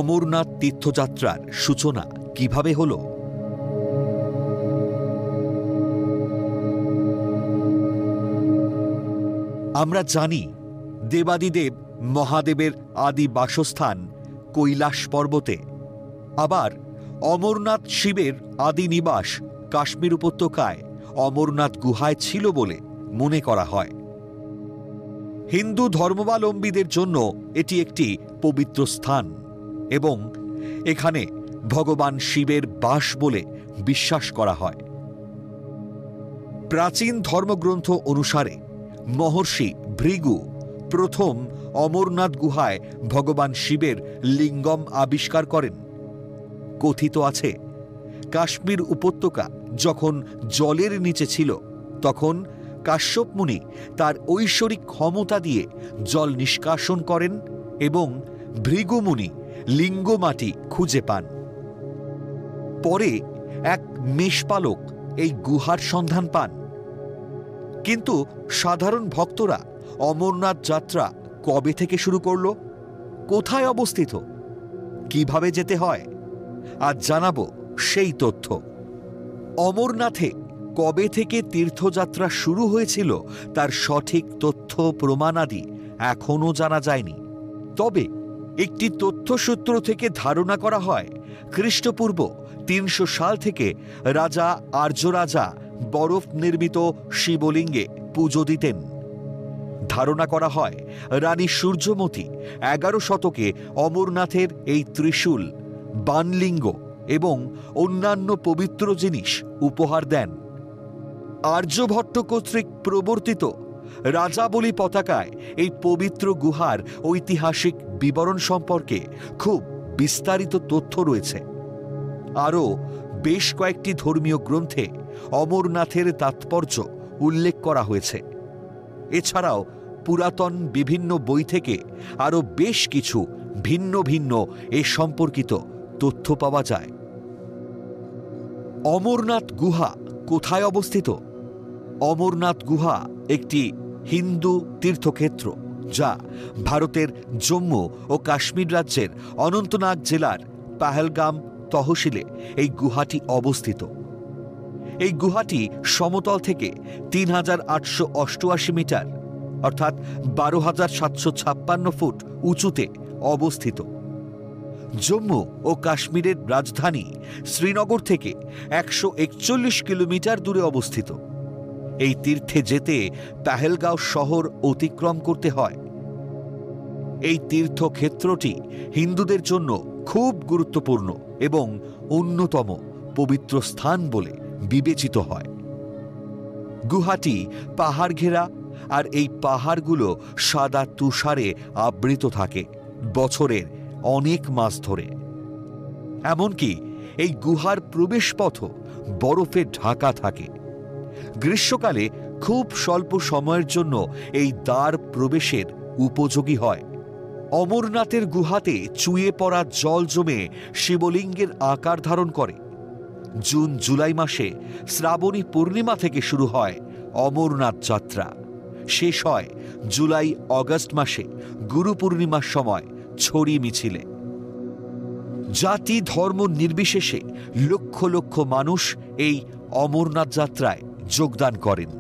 অমরনাথ তীর্থযাত্রার সূচনা কিভাবে হলো? আমরা জানি দেবাদিদেব মহাদেবের আদি বাসস্থান কৈলাস পর্বতে, আবার অমরনাথ শিবের আদি নিবাস কাশ্মীর উপত্যকায় অমরনাথ গুহায় ছিল বলে মনে করা হয়। হিন্দু ধর্মাবলম্বীদের জন্য এটি একটি পবিত্র স্থান এবং এখানে ভগবান শিবের বাস বলে বিশ্বাস করা হয়। প্রাচীন ধর্মগ্রন্থ অনুসারে মহর্ষি ভৃগু প্রথম অমরনাথ গুহায় ভগবান শিবের লিঙ্গম আবিষ্কার করেন। কথিত আছে, কাশ্মীর উপত্যকা যখন জলের নিচে ছিল তখন কাশ্যপ মুনি তার ঐশ্বরিক ক্ষমতা দিয়ে জল নিষ্কাশন করেন এবং ভৃগু মুনি লিঙ্গ মাটি খুঁজে পান। পরে এক মেষপালক এই গুহার সন্ধান পান। কিন্তু সাধারণ ভক্তরা অমরনাথ যাত্রা কবে থেকে শুরু করল, কোথায় অবস্থিত, কিভাবে যেতে হয়, আজ জানাবো সেই তথ্য। অমরনাথে কবে থেকে তীর্থযাত্রা শুরু হয়েছিল তার সঠিক তথ্য প্রমাণাদি এখনও জানা যায়নি। তবে একটি তথ্যসূত্র থেকে ধারণা করা হয় খ্রিস্টপূর্ব ৩০০ সাল থেকে রাজা আর্যরাজা বরফ নির্মিত শিবলিঙ্গে পুজো দিতেন। ধারণা করা হয় রানী সূর্যমতী ১১ শতকে অমরনাথের এই ত্রিশূল, বানলিঙ্গ এবং অন্যান্য পবিত্র জিনিস উপহার দেন। আর্যভট্ট কর্তৃক প্রবর্তিত রাজাবলী পতাকায় এই পবিত্র গুহার ঐতিহাসিক বিবরণ সম্পর্কে খুব বিস্তারিত তথ্য রয়েছে। আরও বেশ কয়েকটি ধর্মীয় গ্রন্থে অমরনাথের তাৎপর্য উল্লেখ করা হয়েছে। এছাড়াও পুরাতন বিভিন্ন বই থেকে আরও বেশ কিছু ভিন্ন ভিন্ন এ সম্পর্কিত তথ্য পাওয়া যায়। অমরনাথ গুহা কোথায় অবস্থিত? অমরনাথ গুহা একটি হিন্দু তীর্থক্ষেত্র যা ভারতের জম্মু ও কাশ্মীর রাজ্যের অনন্তনাগ জেলার পাহেলগাম তহসিলে এই গুহাটি অবস্থিত। এই গুহাটি সমতল থেকে ৩৮৮৮ মিটার অর্থাৎ ১২৭৫৬ ফুট উঁচুতে অবস্থিত। জম্মু ও কাশ্মীরের রাজধানী শ্রীনগর থেকে ১৪১ কিলোমিটার দূরে অবস্থিত। এই তীর্থে যেতে পাহেলগাঁও শহর অতিক্রম করতে হয়। এই তীর্থক্ষেত্রটি হিন্দুদের জন্য খুব গুরুত্বপূর্ণ এবং অন্যতম পবিত্র স্থান বলে বিবেচিত হয়। গুহাটি পাহাড় ঘেরা, আর এই পাহাড়গুলো সাদা তুষারে আবৃত থাকে বছরের অনেক মাস ধরে। এমনকি এই গুহার প্রবেশপথও বরফে ঢাকা থাকে। গ্রীষ্মকালে খুব স্বল্প সময়ের জন্য এই দ্বার প্রবেশের উপযোগী হয়। অমরনাথের গুহাতে চুঁয়ে পড়া জল জমে শিবলিঙ্গের আকার ধারণ করে। জুন জুলাই মাসে শ্রাবণী পূর্ণিমা থেকে শুরু হয় অমরনাথ যাত্রা, শেষ হয় জুলাই অগস্ট মাসে গুরু পূর্ণিমার সময় ছড়ি মিছিলে। জাতি ধর্ম নির্বিশেষে লক্ষ লক্ষ মানুষ এই অমরনাথ যাত্রায় যোগদান করেন।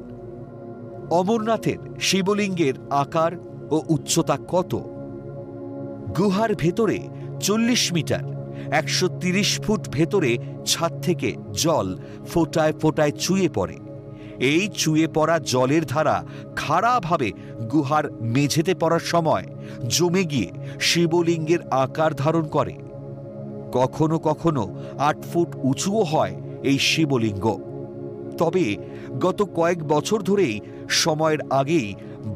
অমরনাথের শিবলিঙ্গের আকার ও উচ্চতা কত? গুহার ভেতরে ৪০ মিটার ১৩০ ফুট ভেতরে ছাদ থেকে জল ফোঁটায় ফোঁটায় চুঁয়ে পড়ে। এই চুঁয়ে পড়া জলের ধারা খাড়াভাবে গুহার মেঝেতে পড়ার সময় জমে গিয়ে শিবলিঙ্গের আকার ধারণ করে। কখনো কখনো ৮ ফুট উঁচুও হয় এই শিবলিঙ্গ। তবে গত কয়েক বছর ধরেই সময়ের আগেই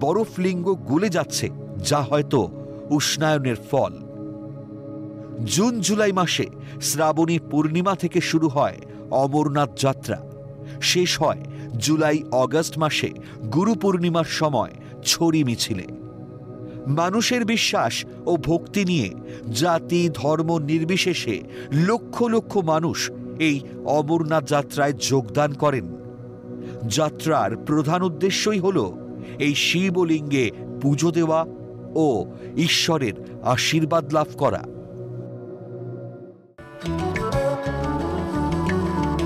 বরফলিঙ্গ গলে যাচ্ছে, যা হয়তো উষ্ণায়নের ফল। জুন জুলাই মাসে শ্রাবণী পূর্ণিমা থেকে শুরু হয় অমরনাথ যাত্রা, শেষ হয় জুলাই অগস্ট মাসে গুরু পূর্ণিমার সময় ছড়ি মিছিলে। মানুষের বিশ্বাস ও ভক্তি নিয়ে জাতি ধর্ম নির্বিশেষে লক্ষ লক্ষ মানুষ এই অমরনাথ যাত্রায় যোগদান করেন। যাত্রার প্রধান উদ্দেশ্যই হল এই শিবলিঙ্গে পুজো দেওয়া ও ঈশ্বরের আশীর্বাদ লাভ করা।